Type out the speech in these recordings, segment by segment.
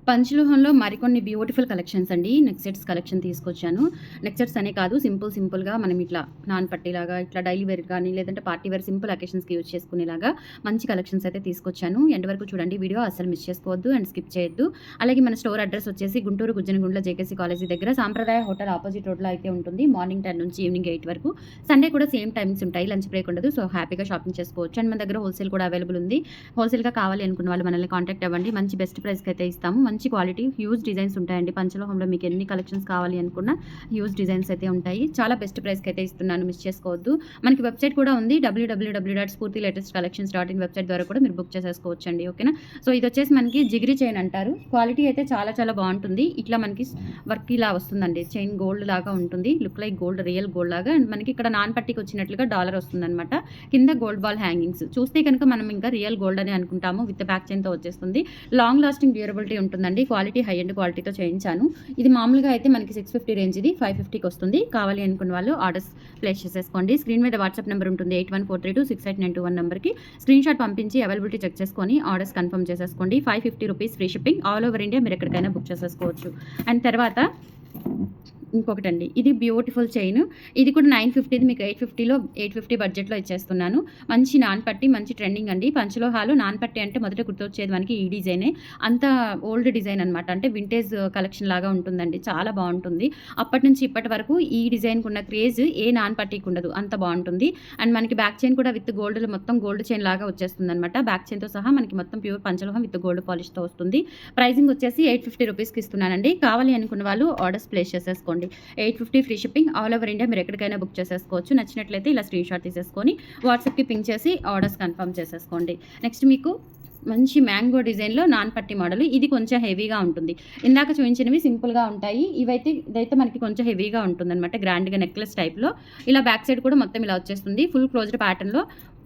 పంచలోహంలో మరికొన్ని beautiful collections అండి. Neck sets collection తీసుకొచ్చాను. నెక్ సెట్స్ అనే కాదు, సింపుల్‌గా మనం ఇట్లా నాన్ పట్టీలాగా ఇట్లా డైలీ వేర్ కానీ, లేదంటే పార్టీ వేర్ సింపుల్ అకేషన్స్‌కి యూజ్ చేసుకునేలాగా మంచి కలెక్షన్స్ అయితే తీసుకొచ్చాను. ఎండ్ వరకు చూడండి వీడియో, అస్సలు మిస్ చేసుకోవద్దు అండ్ స్కిప్ చేయొద్దు. అలాగే మన స్టోర్ అడ్రస్ వచ్చేసి గుంటూరు గుజ్జనగుండ్ల జేకేసీ కాలేజీ దగ్గర సాంప్రదాయ హోటల్ ఆపోజిట్ రోడ్‌లో అయితే ఉంటుంది. మార్నింగ్ 10 నుంచి ఈవినింగ్ 8 వరకు. సండే కూడా సేమ్ టైమింగ్స్ ఉంటాయి. లంచ్ బ్రేక్ ఉండదు. సో హ్యాపీగా షాపింగ్ చేసుకోవచ్చు. అండ్ మన దగ్గర హోల్సేల్ కూడా అవైలబుల్ ఉంది. హోల్సేల్‌గా కావాలి అనుకున్న వాళ్ళు మనల్ని కాంటాక్ట్ అవ్వండి. మంచి బెస్ట్ ప్రైస్‌కి అయితే ఇస్తాము. మంచి క్వాలిటీ హ్యూజ్ డిజైన్స్ ఉంటాయండి. పంచలోహంలో మీకు ఎన్ని కలెక్షన్స్ కావాలి అనుకున్నా హ్యూజ్ డిజైన్స్ అయితే ఉంటాయి. చాలా బెస్ట్ ప్రైస్‌కి అయితే ఇస్తున్నాను, మిస్ చేసుకోవద్దు. మనకి వెబ్సైట్ కూడా ఉంది. www.spurtilatestcollections.in వెబ్సైట్ ద్వారా కూడా మీరు బుక్ చేసేసుకోవచ్చండి. ఓకేనా. సో ఇది వచ్చేసి మనకి జిగిరి చైన్ అంటారు. క్వాలిటీ అయితే చాలా చాలా బాగుంటుంది. ఇట్లా మనకి వర్క్ ఇలా వస్తుందండి. చైన్ గోల్డ్ లాగా ఉంటుంది. Look like gold, real gold లాగా. అండ్ మనకి ఇక్కడ నాన్ పట్టికి వచ్చినట్లుగా డాలర్ వస్తుందన్నమాట. కింద గోల్డ్ బాల్ హ్యాంగింగ్స్ చూస్తే కనుక మనం ఇంకా రియల్ గోల్డ్ అని అనుకుంటాము. విత్ బ్యాక్ చైన్తో వచ్చేస్తుంది. లాంగ్ లాస్టింగ్ డ్యూరబిలిటీ ఉంటుందండి. క్వాలిటీ హై అండ్ క్వాలిటీతో చేయించాను. ఇది మామూలుగా అయితే మనకి 650 రేంజ్, ఇది 550కి వస్తుంది. కావాలి అనుకున్న వాళ్ళు ఆర్డర్స్ ప్లేస్ చేసేసుకోండి. స్క్రీన్ మీద వాట్సాప్ నెంబర్ ఉంటుంది. 8143268921 నెంబర్కి స్క్రీన్ షాట్ పంపించి అవైలబిలిటీ చెక్ చేసుకొని ఆర్డర్స్ కన్ఫర్మ్ చేసేసుకోండి. 550 rupees free shipping. All over India మీరు ఎక్కడికైనా బుక్ చేసేసుకోవచ్చు. అండ్ తర్వాత ఇంకొకటండి, ఇది బ్యూటిఫుల్ చైన్. ఇది కూడా 950, మీకు 850 బడ్జెట్లో ఇచ్చేస్తున్నాను. మంచి నాన్ పట్టి, మంచి ట్రెండింగ్ అండి. పంచలోహాలు నాన్ పట్టి అంటే మొదట గుర్తొచ్చేది మనకి ఈ డిజైనే. అంత ఓల్డ్ డిజైన్ అనమాట. అంటే వింటేజ్ కలెక్షన్ లాగా ఉంటుందండి. చాలా బాగుంటుంది. అప్పటి నుంచి ఇప్పటి వరకు ఈ డిజైన్కి ఉన్న క్రేజ్ ఏ నాన్ పట్టీకి ఉండదు. అంత బాగుంటుంది. అండ్ మనకి బ్యాక్ చైన్ కూడా విత్ గోల్డ్, మొత్తం గోల్డ్ చైన్ లాగా వచ్చేస్తుంది అనమాట. బ్యాక్ చైన్తో సహా మనకి మొత్తం ప్యూర్ పంచలోహం విత్ గోల్డ్ పాలిష్తో వస్తుంది. ప్రైజింగ్ వచ్చేసి 850 రూపీస్కి ఇస్తున్నానండి. కావాలి అనుకున్న వాళ్ళు ఆర్డర్స్ ప్లేస్ చేసేసుకోండి. 850 free shipping. All over India మీరు ఎక్కడికైనా బుక్ చేసేసుకోవచ్చు. నచ్చినట్లయితే ఇలా స్క్రీన్ షాట్ తీసేసుకొని వాట్సాప్కి పింక్ చేసి ఆర్డర్స్ కన్ఫర్మ్ చేసేసుకోండి. నెక్స్ట్ మీకు మంచి మ్యాంగో డిజైన్లో నాన్ పట్టి మోడల్. ఇది కొంచెం హెవీగా ఉంటుంది. ఇందాక చూపించినవి సింపుల్గా ఉంటాయి. ఇదైతే మనకి కొంచెం హెవీగా ఉంటుంది అనమాట. గ్రాండ్గా నెక్లెస్ టైప్లో. ఇలా బ్యాక్ సైడ్ కూడా మొత్తం ఇలా వచ్చేస్తుంది. ఫుల్ క్లోజ్డ్ ప్యాటర్న్లో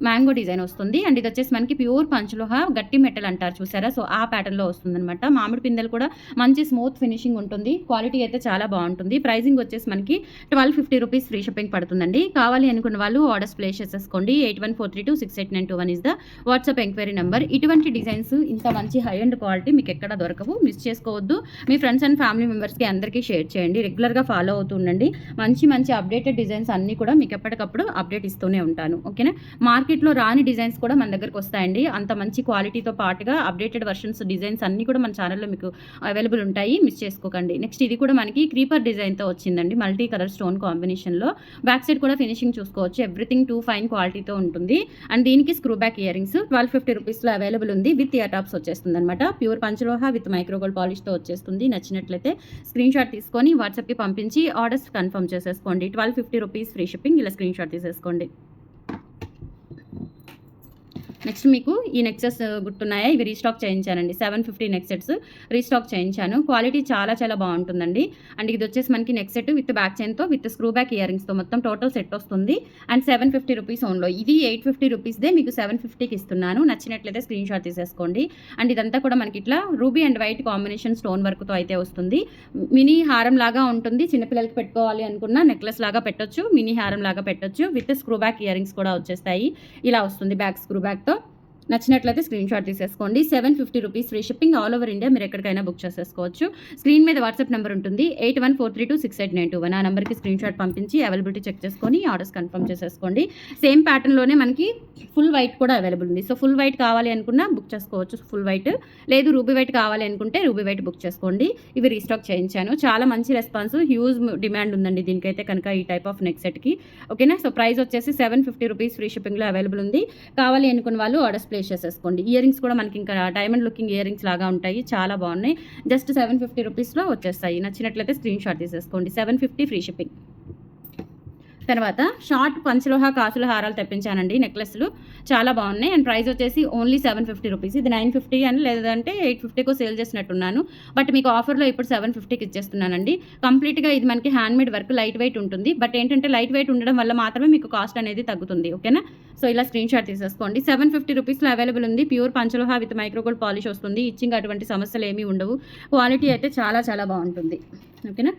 మ్యాంగో డిజైన్ వస్తుంది. అండ్ ఇది వచ్చేసి మనకి ప్యూర్ పంచలోహ గట్టి మెటల్ అంటారు చూసారా. సో ఆ ప్యాటర్న్లో వస్తుంది అనమాట. మామిడి పిందెలు కూడా మంచి స్మూత్ ఫినిషింగ్ ఉంటుంది. క్వాలిటీ అయితే చాలా బాగుంటుంది. ప్రైజింగ్ వచ్చేసి మనకి 1250 రూపీస్ ఫ్రీ షిప్పింగ్ పడుతుందండి. కావాలి అనుకున్న వాళ్ళు ఆర్డర్స్ ప్లేస్ చేసేసుకోండి. 8143268921 is the WhatsApp enquiry number. ఇటువంటి డిజైన్స్ ఇంత మంచి హై అండ్ క్వాలిటీ మీకు ఎక్కడ దొరకవు. మిస్ చేసుకోవద్దు. మీ ఫ్రెండ్స్ అండ్ ఫ్యామిలీ మెంబర్స్కి అందరికీ షేర్ చేయండి. రెగ్యులర్గా ఫాలో అవుతూ ఉండండి. మంచి అప్డేటెడ్ డిజైన్స్ అన్నీ కూడా మీకు ఎప్పటికప్పుడు అప్డేట్ ఇస్తూనే ఉంటాను. ఓకేనా. మార్కెట్లో రాని డిజైన్స్ కూడా మన దగ్గరకు వస్తాయండి. అంత మంచి క్వాలిటీతో పాటుగా అప్డేటెడ్ వర్షన్స్ డిజైన్స్ అన్నీ కూడా మన ఛానల్లో మీకు అవైలబుల్ ఉంటాయి. మిస్ చేసుకోకండి. నెక్స్ట్ ఇది కూడా మనకి క్రీపర్ డిజైన్తో వచ్చిందండి. మల్టీ కలర్ స్టోన్ కాంబినేషన్లో. బ్యాక్ సైడ్ కూడా ఫినిషింగ్ చూసుకోవచ్చు. ఎవ్రీథింగ్ టూ ఫైన్ క్వాలిటీతో ఉంటుంది. అండ్ దీనికి స్క్రూ బ్యాక్ ఇయర్ రింగ్స్ 1250 రూపీస్లో అవైలబుల్ ఉంది. విత్ ఇయర్ టాప్స్ వచ్చేస్తుంది అనమాట. ప్యూర్ పంచలోహ విత్ మైక్రోగోల్డ్ పాలిష్తో వచ్చేస్తుంది. నచ్చినట్లయితే స్క్రీన్ షాట్ తీసుకొని వాట్సాప్కి పంపించి ఆర్డర్స్ కన్ఫర్మ్ చేసేసుకోండి. 1250 రూపీస్ ఫ్రీ షిప్పింగ్. ఇలా స్క్రీన్ షాట్ తీసేసుకోండి. నెక్స్ట్ మీకు ఈ నెక్సెస్ గుర్తున్నాయా, ఇవి రీస్టాక్ చేయించానండి. 750 నెక్ సెట్స్ రీస్టాక్ చేయించాను. క్వాలిటీ చాలా చాలా బాగుంటుందండి. అండ్ ఇది వచ్చేసి మనకి నెక్ సెట్ విత్ బ్యాక్ చైన్తో విత్ స్క్రూ బ్యాక్ ఇయర్ రింగ్స్తో మొత్తం టోటల్ సెట్ వస్తుంది. And 750 rupees only. ఇది 850 రూపీస్దే మీకు 750కి ఇస్తున్నాను. నచ్చినట్లయితే స్క్రీన్ షాట్ తీసేసుకోండి. అండ్ ఇదంతా కూడా మనకి ఇట్లా ruby and white combination stone వర్క్తో అయితే వస్తుంది. మినీ హారం లాగా ఉంటుంది. చిన్నపిల్లలకి పెట్టుకోవాలి అనుకున్న నెక్లెస్ లాగా పెట్టొచ్చు, మినీ హారం లాగా పెట్టొచ్చు. With screw back ear rings కూడా వచ్చేస్తాయి. ఇలా వస్తుంది బ్యాక్ స్క్రూ బ్యాక్తో. నచ్చినట్లయితే స్క్రీన్ షాట్ తీసేసుకోండి. 750 rupees free shipping. All over India మీరు ఎక్కడికైనా బుక్ చేసేసుకోవచ్చు. స్క్రీన్ మీద వాట్సాప్ నెంబర్ ఉంటుంది. 8143268921. ఆ నెంబర్కి స్క్రీన్ షాట్ పంపించి అవైలబిలిటీ చెక్ చేసుకొని ఆర్డర్స్ కన్ఫర్మ్ చేసేసుకోండి. సేమ్ ప్యాటర్న్లోనే మనకి ఫుల్ వైట్ కూడా అవైలబుల్ ఉంది. సో ఫుల్ వైట్ కావాలి అనుకున్నా బుక్ చేసుకోవచ్చు. ఫుల్ వైట్ లేదు రూబీ వైట్ కావాలి అనుకుంటే రూబీ వైట్ బుక్ చేసుకోండి. ఇవి రీస్టాక్ చేయించాను. చాలా మంచి రెస్పాన్స్, హ్యూజ్ డిమాండ్ ఉందండి దీనికైతే కనుక, ఈ టైప్ ఆఫ్ నెక్ సెట్కి. ఓకేనా. సో ప్రైస్ వచ్చేసి 750 రూపీస్ ఫ్రీ షిప్పింగ్లో అవైలబుల్ ఉంది. కావాలి అనుకున్న వాళ్ళు ఆర్డర్స్ ప్లేస్ చేసేసుకోండి. ఇయర్ రింగ్స్ కూడా మనకి ఇంకా డైమండ్ లుకింగ్ ఇయర్ రింగ్స్ లాగా ఉంటాయి. చాలా బాగున్నాయి. జస్ట్ 750 రూపీస్లో వచ్చేస్తాయి. నచ్చినట్లయితే స్క్రీన్ షాట్ తీసేసుకోండి. 750 ఫ్రీ షిప్పింగ్. తర్వాత షార్ట్ పంచలోహ కాసుల హారాలు తెప్పించానండి. నెక్లెస్లు చాలా బాగున్నాయి. అండ్ ప్రైస్ వచ్చేసి ఓన్లీ 750 రూపీస్. ఇది 950 అని లేదంటే 850కో సేల్ చేసినట్టున్నాను. బట్ మీకు ఆఫర్లో ఇప్పుడు 750కి ఇచ్చేస్తున్నానండి. కంప్లీట్గా ఇది మనకి హ్యాండ్మేడ్ వర్క్, లైట్ వెయిట్ ఉంటుంది. బట్ ఏంటంటే లైట్ వెయిట్ ఉండడం వల్ల మాత్రమే మీకు కాస్ట్ అనేది తగ్గుతుంది. ఓకేనా. సో ఇలా స్క్రీన్ షాట్ తీసేసుకోండి. 750 రూపీస్లో అవైలబుల్ ఉంది. ప్యూర్ పంచలోహ విత్ మైక్రోగోల్డ్ పాలిష్ వస్తుంది. ఇచ్చింగ్ అటువంటి సమస్యలు ఏమీ ఉండవు. క్వాలిటీ అయితే చాలా చాలా బాగుంటుంది. ఓకేనా.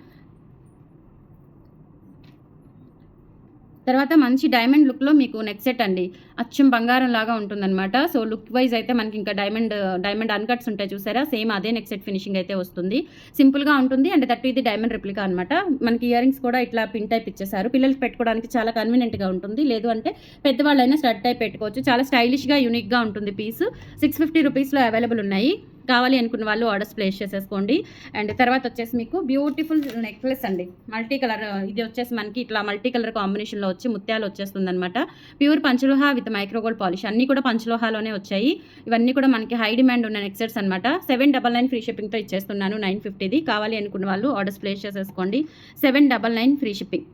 తర్వాత మంచి డైమండ్ లుక్‌లో మీకు నెక్ సెట్ అండి. అచ్చం బంగారం లాగా ఉంటుందనమాట. సో, లుక్ వైజ్ అయితే మనకి ఇంకా డైమండ్ అన్‌కట్స్ ఉంటాయి చూసారా? సేమ్ అదే నెక్ సెట్ ఫినిషింగ్ అయితే వస్తుంది. సింపుల్‌గా ఉంటుంది. అండ్ దట్ ఇది డైమండ్ రెప్లికా అనమాట. మనకి ఇయర్ రింగ్స్ కూడా ఇట్లా పిన్ టైప్ ఇచ్చేసారు. పిల్లలకి పెట్టుకోవడానికి చాలా కన్వీనియంట్‌గా ఉంటుంది. లేదు అంటే పెద్దవాళ్ళైనా స్టడ్ టైప్ పెట్టుకోవచ్చు. చాలా స్టైలిష్‌గా, యూనిక్‌గా ఉంటుంది పీస్. 650 రూపీస్‌లో అవైలబుల్ ఉన్నాయి. కావాలి అనుకున్న వాళ్ళు ఆర్డర్స్ ప్లేస్ చేసేసుకోండి. అండ్ తర్వాత వచ్చేసి మీకు బ్యూటిఫుల్ నెక్లెస్ అండి. మల్టీ కలర్ ఇది వచ్చేసి మనకి ఇట్లా మల్టీ కలర్ కాంబినేషన్‌లో వచ్చి ముత్యాలు వచ్చేస్తుందనమాట. ప్యూర్ పంచలోహ విత్ మైక్రో గోల్డ్ పాలిష్ అన్నీ కూడా పంచలోహాలోనే వచ్చాయి. ఇవన్నీ కూడా మనకి హై డిమాండ్ ఉన్న నెక్ సెట్స్ అనమాట. 799 ఫ్రీ షిప్పింగ్‌తో ఇచ్చేస్తున్నాను 950ది. కావాలి అనుకున్న వాళ్ళు ఆర్డర్స్ ప్లేస్ చేసేసుకోండి. 799 ఫ్రీ షిప్పింగ్.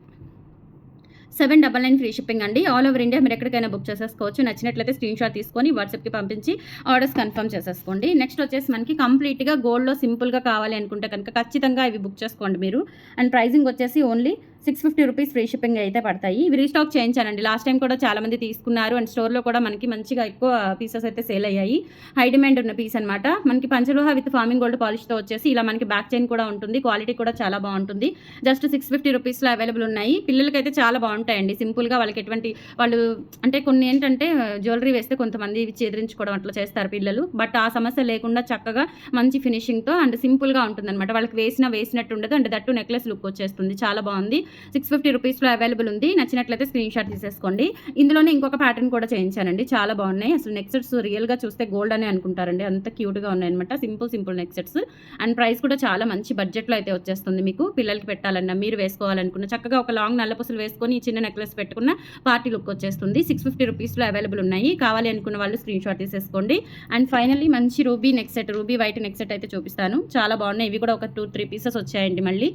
799 ఫ్రీ షిప్పింగ్ అండి. ఆల్ ఓవర్ ఇండియా మీరు ఎక్కడికైనా బుక్ చేసేసుకోవచ్చు. నచ్చినట్లయితే స్క్రీన్‌షాట్ తీసుకొని వాట్సాప్‌కి పంపించి ఆర్డర్స్ కన్ఫర్మ్ చేసేసుకోండి. నెక్స్ట్ వచ్చేసి మనకి కంప్లీట్‌గా గోల్డ్‌లో సింపుల్‌గా కావాలి అనుకుంటే కనుక ఖచ్చితంగా ఇవి బుక్ చేసుకోండి మీరు. అండ్ ప్రైజింగ్ వచ్చేసి ఓన్లీ 650 రూపీస్ ఫ్రీ షిప్పింగ్ అయితే పడతాయి. ఇవి రీస్టాక్ చేయించానండి. లాస్ట్ టైం కూడా చాలామంది తీసుకున్నారు. అండ్ స్టోర్‌లో కూడా మనకి మంచిగా ఎక్కువ పీసెస్ అయితే సేల్ అయ్యాయి. హై డిమాండ్ ఉన్న పీస్ అనమాట. మనకి పంచలోహ విత్ ఫార్మింగ్ గోల్డ్ పాలిష్‌తో వచ్చేసి ఇలా మనకి బ్యాక్ చైన్ కూడా ఉంటుంది. క్వాలిటీ కూడా చాలా బాగుంటుంది. జస్ట్ 650 రూపీస్‌లో అవైలబుల్ ఉన్నాయి. పిల్లలకైతే చాలా బాగుంటాయండి. సింపుల్‌గా వాళ్ళకి ఎటువంటి వాళ్ళు అంటే కొన్ని ఏంటంటే జ్యువెలరీ వేస్తే కొంతమంది చెదిరించుకోవడం అట్లా చేస్తారు పిల్లలు. బట్ ఆ సమస్య లేకుండా చక్కగా మంచి ఫినిషింగ్‌తో అండ్ సింపుల్‌గా ఉంటుందన్నమాట. వాళ్ళకి వేసినట్టు ఉండదు. అండ్ దట్టు నెక్లెస్ లుక్ వచ్చేస్తుంది. చాలా బాగుంది. 650 రూపీస్‌లో అవైలబుల్ ఉంది. నచ్చినట్లయితే స్క్రీన్‌షాట్ తీసేసుకోండి. ఇందులోనే ఇంకొక ప్యాటర్న్ కూడా చేయించానండి. చాలా బాగున్నాయి. అసలు నెక్ సెట్స్ రియల్‌గా చూస్తే గోల్డ్ అనే అనుకుంటారండి. అంత క్యూట్‌గా ఉన్నాయన్నమాట. Simple neck sets. And price కూడా చాలా మంచి బడ్జెట్‌లో అయితే వచ్చేస్తుంది మీకు. పిల్లలకి పెట్టాలన్నా, మీరు వేసుకోవాలనుకున్న చక్కగా ఒక లాంగ్ నల్లపూసలు వేసుకొని ఈ చిన్న నెక్లెస్ పెట్టుకున్న పార్టీ లుక్ వచ్చేస్తుంది. 650 రూపీస్‌లో అవైలబుల్ ఉన్నాయి. కావాలి అనుకున్న వాళ్ళు స్క్రీన్‌షాట్ తీసేసుకోండి. అండ్ ఫైనల్లీ మంచి ruby neck set, ruby white neck set అయితే చూపిస్తాను. చాలా బాగున్నాయి. ఇవి కూడా ఒక 2, 3 పీసెస్ వచ్చాయండి మళ్ళీ.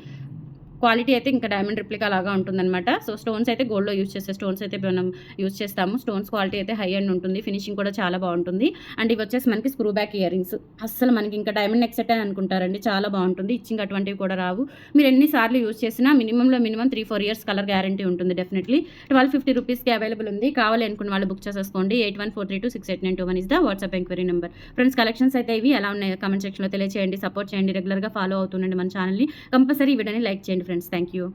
క్వాలిటీ అయితే ఇంకా డైమండ్ రిప్లికా లాగా ఉంటుందన్నమాట. సో, స్టోన్స్ అయితే గోల్డ్‌లో యూజ్ చేసే స్టోన్స్ అయితే మనం యూజ్ చేస్తాము. స్టోన్స్ క్వాలిటీ అయితే హై ఎండ్ ఉంటుంది. ఫినిషింగ్ కూడా చాలా బాగుంటుంది. అండ్ ఇవి వచ్చేసి మనకి స్క్రూ బ్యాక్ ఇయర్ రింగ్స్. అస్సలు మనకి ఇంకా డైమండ్ నెక్ సెట్ అని అనుకుంటారండి. చాలా బాగుంటుంది. ఇచ్చింగ్ అటువంటివి కూడా రావు. మీరు ఎన్నిసార్లు యూజ్ చేసినా మినిమం 3-4 ఇయర్స్ కలర్ గ్యారంటీ ఉంటుంది డెఫినెట్లీ. 1250 రూపీస్‌కి అవైలబుల్ ఉంది. కావాలి అనుకున్న వాళ్ళు బుక్ చేసేసుకోండి. 8143268921 is the WhatsApp enquiry number. Friends, collections అయితే ఇవి ఎలా ఉన్నాయో కామెంట్ సెక్షన్‌లో తెలియజేయండి. సపోర్ట్ చేయండి. రెగ్యులర్‌గా ఫాలో అవుతుండండి మన ఛానల్‌ని. కంపల్సరీ ఈ వీడియోని లైక్ చేయండి ఫ్రెండ్స్. Thank you.